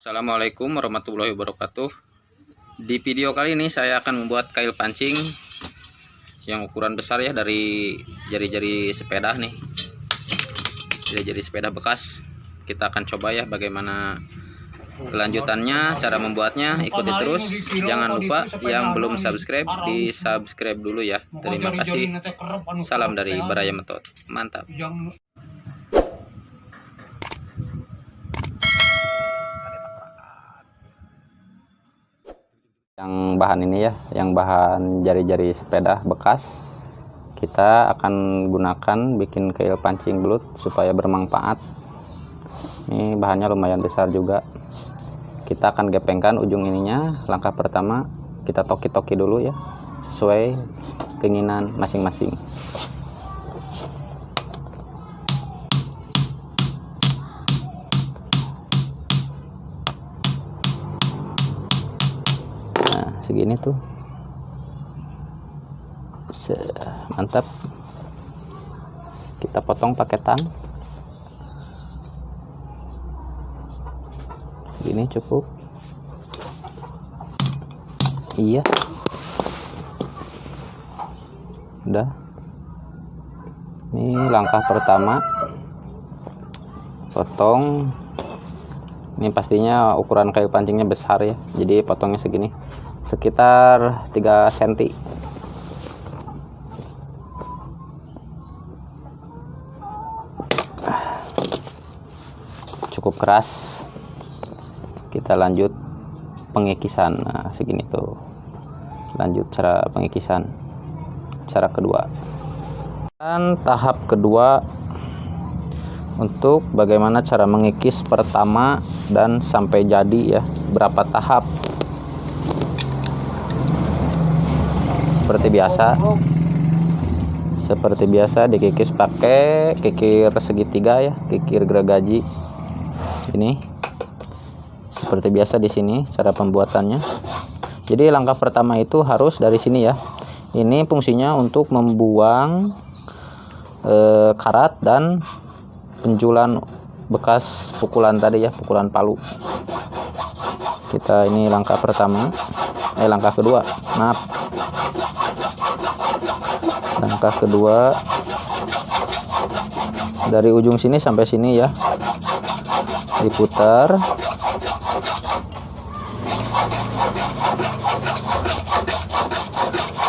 Assalamualaikum warahmatullahi wabarakatuh. Di video kali ini saya akan membuat kail pancing yang ukuran besar ya, dari jari-jari sepeda nih, jari-jari sepeda bekas. Kita akan coba ya bagaimana kelanjutannya, cara membuatnya. Ikuti terus, jangan lupa yang belum subscribe di subscribe dulu ya. Terima kasih. Salam dari Baraya Method, mantap. Yang bahan ini ya, yang bahan jari-jari sepeda bekas, kita akan gunakan bikin kail pancing belut supaya bermanfaat. Ini bahannya lumayan besar juga. Kita akan gepengkan ujung ininya. Langkah pertama kita toki-toki dulu ya, sesuai keinginan masing-masing. Segini tuh, mantap. Kita potong pakai tang, segini cukup. Iya, udah. Ini langkah pertama, potong. Ini pastinya ukuran kayu pancingnya besar ya, jadi potongnya segini, sekitar 3 cm. Cukup keras. Kita lanjut pengikisan. Nah, segini tuh. Lanjut cara pengikisan. Cara kedua. Dan tahap kedua untuk bagaimana cara mengikis pertama dan sampai jadi ya, berapa tahap. Seperti biasa dikikis pakai kikir segitiga ya, kikir gergaji. Ini seperti biasa di sini cara pembuatannya. Jadi langkah pertama itu harus dari sini ya. Ini fungsinya untuk membuang karat dan penjulan bekas pukulan tadi ya, pukulan palu. Kita ini langkah pertama, langkah kedua, maaf. Langkah kedua dari ujung sini sampai sini ya, diputar.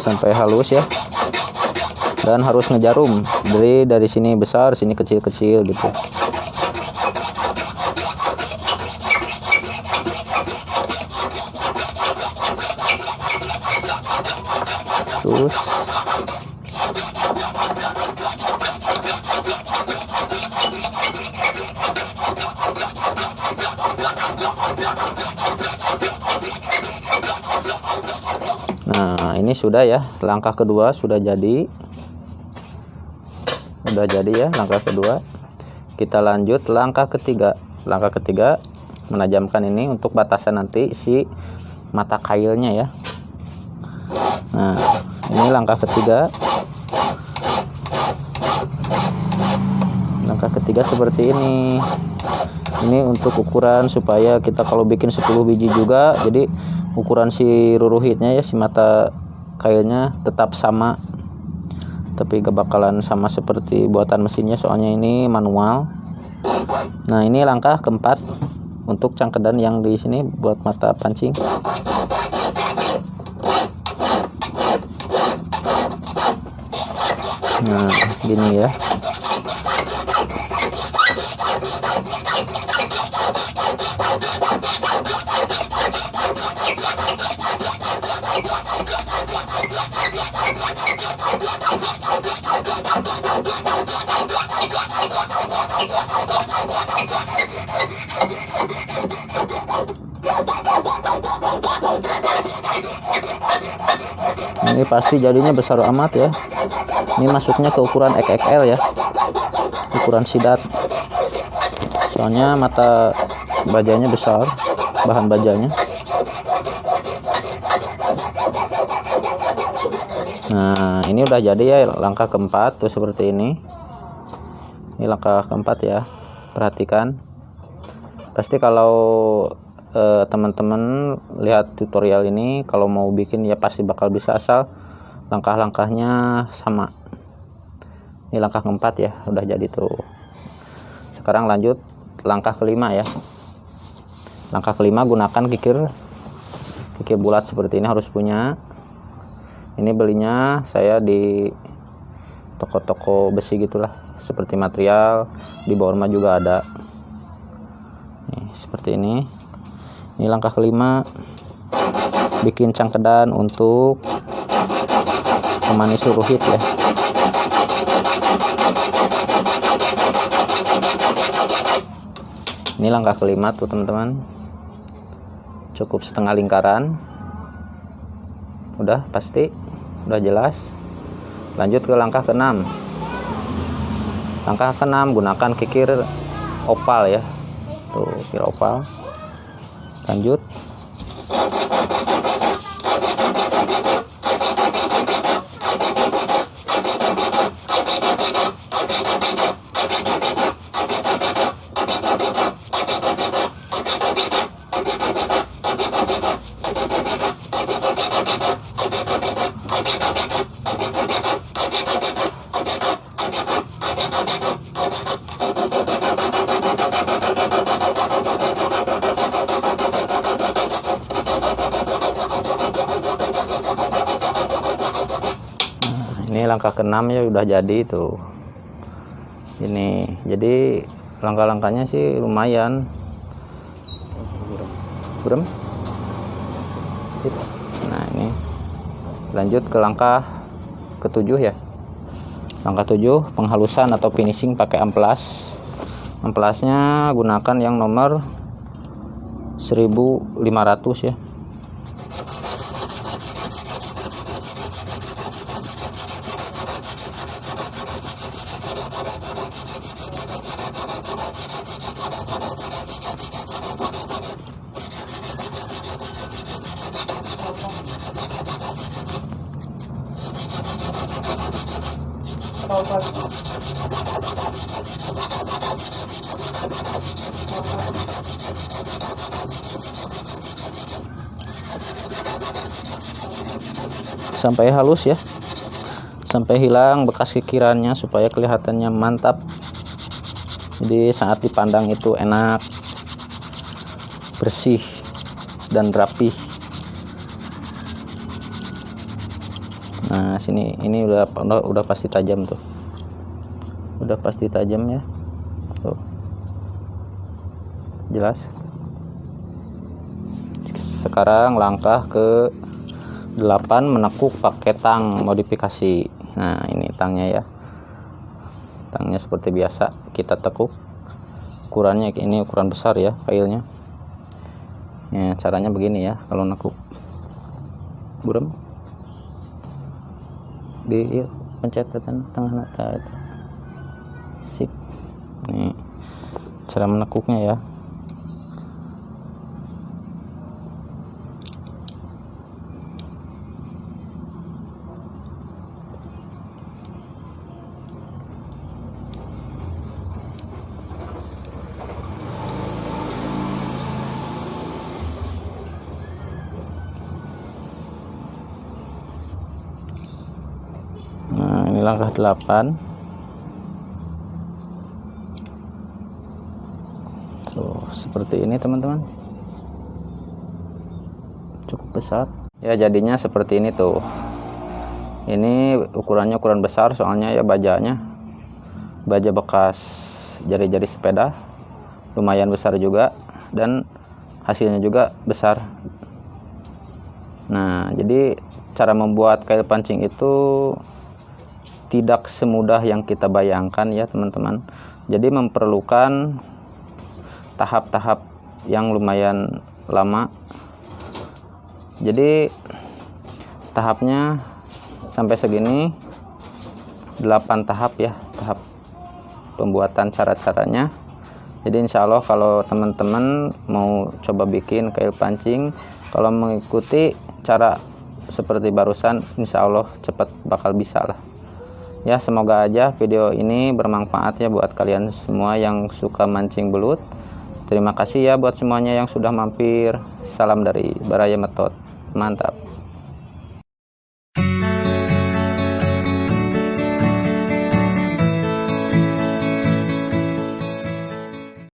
Sampai halus ya. Dan harus ngejarum. Dari sini besar, sini kecil-kecil gitu. Terus nah, ini sudah ya, langkah kedua sudah jadi. Ya langkah kedua. Kita lanjut langkah ketiga. Langkah ketiga menajamkan ini untuk batasan nanti si mata kailnya ya. Nah, ini langkah ketiga. Langkah ketiga seperti ini. Ini untuk ukuran supaya kita kalau bikin 10 biji juga, jadi ukuran si ruruhitnya ya, si mata kailnya tetap sama, tapi gak bakalan sama seperti buatan mesinnya, soalnya ini manual. Nah, ini langkah keempat untuk cangkedan yang di sini buat mata pancing. Nah, gini ya. Ini pasti jadinya besar amat ya. Ini masuknya ke ukuran XXL ya, ukuran sidat. Soalnya mata bajanya besar, bahan bajanya. Nah, ini udah jadi ya langkah keempat tuh seperti ini. Ini langkah keempat ya. Perhatikan. Pasti kalau teman-teman lihat tutorial ini, kalau mau bikin ya pasti bakal bisa, asal langkah-langkahnya sama. Ini langkah keempat ya, udah jadi tuh. Sekarang lanjut langkah kelima ya. Langkah kelima, gunakan kikir bulat seperti ini, harus punya. Ini belinya saya di toko-toko besi gitulah, seperti material di bawah rumah juga ada. Nih, seperti ini. Ini langkah kelima, bikin cangkedan untuk memanis suruhit ya. Ini langkah kelima tuh teman-teman, cukup setengah lingkaran, udah pasti, udah jelas. Lanjut ke langkah keenam. Langkah keenam, gunakan kikir opal ya, tuh kikir opal. Lanjut, ini langkah keenam ya, udah jadi tuh. Ini jadi langkah-langkahnya sih lumayan. Burem. Nah ini lanjut ke langkah ketujuh ya. Langkah 7, penghalusan atau finishing pakai amplas. Amplasnya gunakan yang nomor 1500 ya. Sampai halus ya, sampai hilang bekas kikirannya supaya kelihatannya mantap. Jadi saat dipandang itu enak, bersih dan rapi. Nah sini, ini udah pasti tajam tuh, udah pasti tajam ya tuh, jelas. Sekarang langkah ke 8, menekuk pakai tang modifikasi. Nah ini tangnya ya, tangnya seperti biasa kita tekuk. Ukurannya ini ukuran besar ya kailnya. Ya, caranya begini ya kalau nekuk. Burem di pencet tengah nata itu. Sip. Nih cara menekuknya ya. Nah ini langkah 8. Tuh seperti ini teman-teman, cukup besar ya, jadinya seperti ini tuh. Ini ukurannya ukuran besar, soalnya ya bajanya baja bekas jari-jari sepeda, lumayan besar juga, dan hasilnya juga besar. Nah jadi cara membuat kail pancing itu tidak semudah yang kita bayangkan ya teman-teman. Jadi memerlukan tahap-tahap yang lumayan lama. Jadi tahapnya sampai segini 8 tahap ya, tahap pembuatan cara-caranya. Jadi insya Allah kalau teman-teman mau coba bikin kail pancing, kalau mengikuti cara seperti barusan, insya Allah cepat bakal bisa lah. Ya semoga aja video ini bermanfaat ya buat kalian semua yang suka mancing belut. Terima kasih ya buat semuanya yang sudah mampir. Salam dari Baraya Method. Mantap.